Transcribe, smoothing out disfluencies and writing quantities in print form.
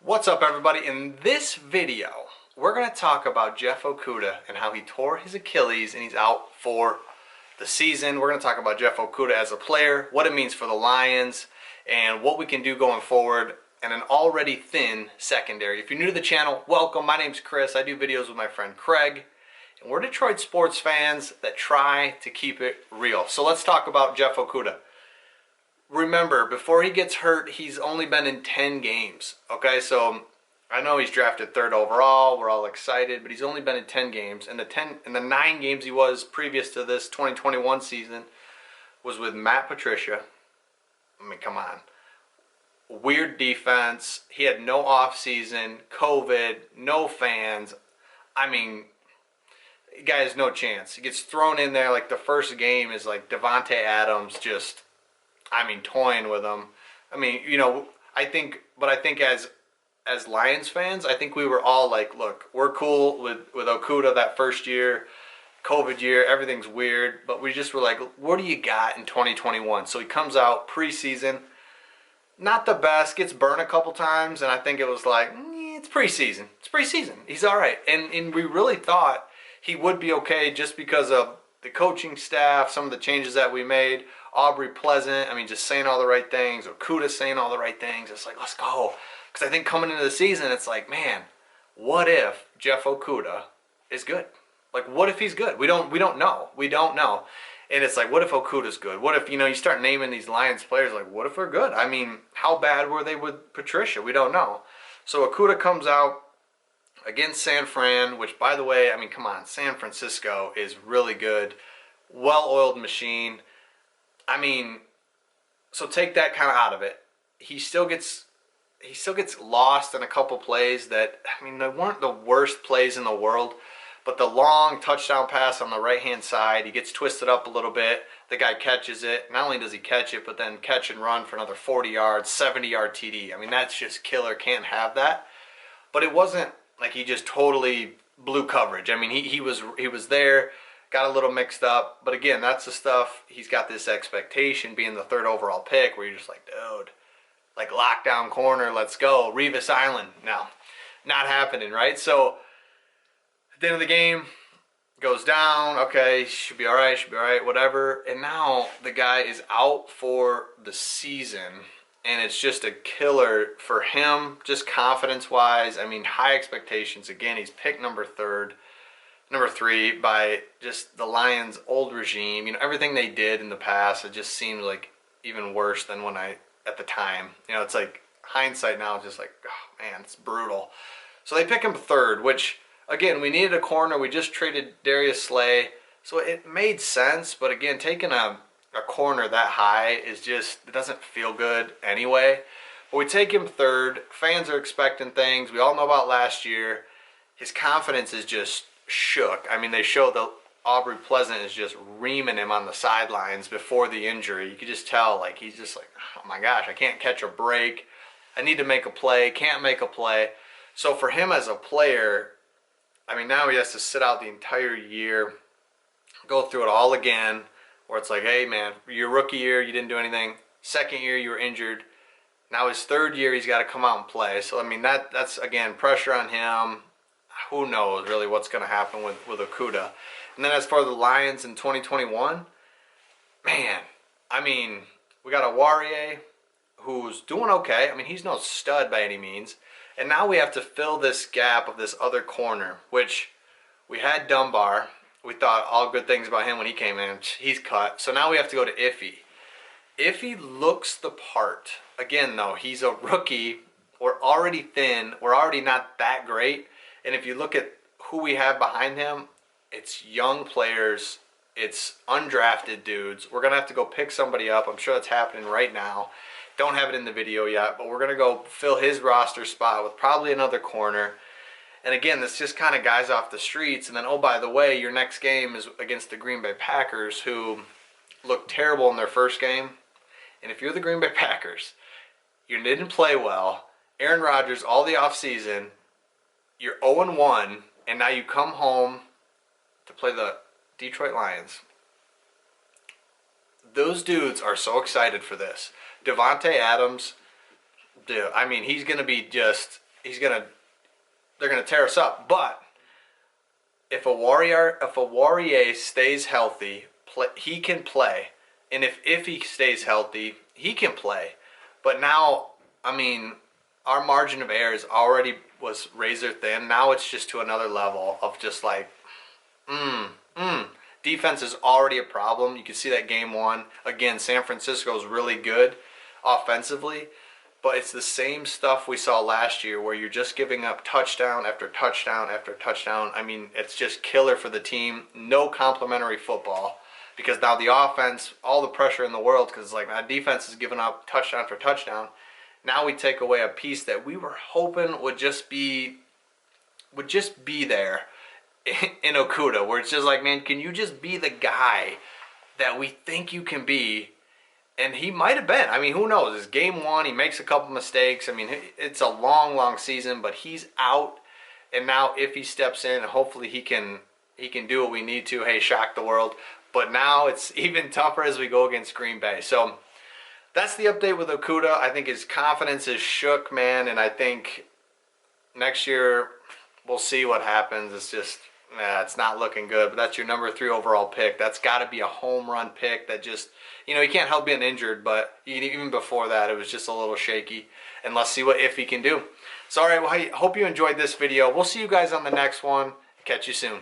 What's up, everybody? In this video, we're going to talk about Jeff Okudahs and how he tore his Achilles and he's out for the season. We're going to talk about Jeff Okudahs as a player, what it means for the Lions, and what we can do going forward, and an already thin secondary. If you're new to the channel, welcome. My name's Chris. I do videos with my friend Craig, and we're Detroit sports fans that try to keep it real. So let's talk about Jeff Okudahs. Remember, before he gets hurt, he's only been in 10 games. Okay, so I know he's drafted 3rd overall. We're all excited, but he's only been in 10 games. And the 9 games he was previous to this 2021 season was with Matt Patricia. I mean, come on. Weird defense. He had no offseason, COVID, no fans. I mean, the guy has no chance. He gets thrown in there like the first game is like Devontae Adams just, toying with him. I mean, I think as Lions fans, I think we were all like, look, we're cool with Okudah that first year, COVID year, everything's weird, but we just were like, what do you got in 2021? So he comes out preseason, not the best, gets burned a couple times, and I think it was like, it's preseason. It's preseason. He's all right. And we really thought he would be okay just because of the coaching staff, some of the changes that we made. Aubrey Pleasant, just saying all the right things. Okudah saying all the right things. It's like, let's go. Because I think coming into the season, it's like, man, what if Jeff Okudahs is good? Like, what if he's good? We don't know. We don't know. And it's like, what if Okudah's good? What if, you start naming these Lions players, like, what if they're good? I mean, how bad were they with Patricia? We don't know. So Okudah comes out against San Fran, which, by the way, come on, San Francisco is really good. Well-oiled machine. So take that kind of out of it. He still gets lost in a couple plays that, they weren't the worst plays in the world, but the long touchdown pass on the right-hand side, he gets twisted up a little bit. The guy catches it. Not only does he catch it, but then catch and run for another 40 yards, 70-yard TD. That's just killer. Can't have that. But it wasn't like he just totally blew coverage. He was there. Got a little mixed up, but again, that's the stuff. He's got this expectation being the 3rd overall pick where you're just like, dude, like lockdown corner, let's go. Revis Island. No, not happening, right? So at the end of the game, goes down. Okay, should be all right, whatever. And now the guy is out for the season, and it's just a killer for him, just confidence-wise. High expectations. Again, he's picked number 3 by just the Lions' old regime. Everything they did in the past, it just seemed like even worse than when at the time. It's like hindsight now, just like, oh man, it's brutal. So they pick him 3rd, which, again, we needed a corner. We just traded Darius Slay. So it made sense, but again, taking a corner that high is just, it doesn't feel good anyway. But we take him 3rd. Fans are expecting things. We all know about last year. His confidence is just shook. They show that Aubrey Pleasant is just reaming him on the sidelines before the injury. You could just tell, like, he's just like, oh my gosh, I can't catch a break. I need to make a play. Can't make a play. So for him as a player, now he has to sit out the entire year, go through it all again, where it's like, hey man, your rookie year, you didn't do anything. 2nd year, you were injured. Now his 3rd year, he's got to come out and play. So, that's, again, pressure on him. Who knows really what's going to happen with Okudah. And then as far as the Lions in 2021, man, we got a Warrior who's doing okay. He's no stud by any means. And now we have to fill this gap of this other corner, which we had Dunbar. We thought all good things about him when he came in. He's cut. So now we have to go to Iffy. Iffy looks the part. Again, though, he's a rookie. We're already thin. We're already not that great. And if you look at who we have behind him, it's young players, it's undrafted dudes. We're going to have to go pick somebody up. I'm sure that's happening right now. Don't have it in the video yet, but we're going to go fill his roster spot with probably another corner. And again, that's just kind of guys off the streets. And then, oh, by the way, your next game is against the Green Bay Packers, who looked terrible in their first game. And if you're the Green Bay Packers, you didn't play well, Aaron Rodgers all the offseason, you're 0-1, and now you come home to play the Detroit Lions. Those dudes are so excited for this. Devontae Adams, dude, he's going to be just, they're gonna tear us up. But if a Warrior stays healthy, he can play. And if he stays healthy, he can play. But now, I mean, our margin of error was razor thin. Now it's just to another level of just like, defense is already a problem. You can see that game one. Again, San Francisco is really good offensively. But it's the same stuff we saw last year where you're just giving up touchdown after touchdown after touchdown. I mean, it's just killer for the team. No complimentary football because now the offense, all the pressure in the world, because like my defense is giving up touchdown for touchdown. Now we take away a piece that we were hoping would just be there in Okudah, where it's just like, man, can you just be the guy that we think you can be? And he might have been. I mean, who knows? It's game one. He makes a couple mistakes. I mean, it's a long, long season, but he's out. And now if he steps in, hopefully he can do what we need to. Hey, shock the world. But now it's even tougher as we go against Green Bay. So that's the update with Okudah. I think his confidence is shook, man. And I think next year we'll see what happens. It's just, it's not looking good. But that's your number 3 overall pick. That's got to be a home run pick that just, you know, he can't help being injured, but even before that, it was just a little shaky. And let's see what he can do. So, all right, well, I hope you enjoyed this video. We'll see you guys on the next one. Catch you soon.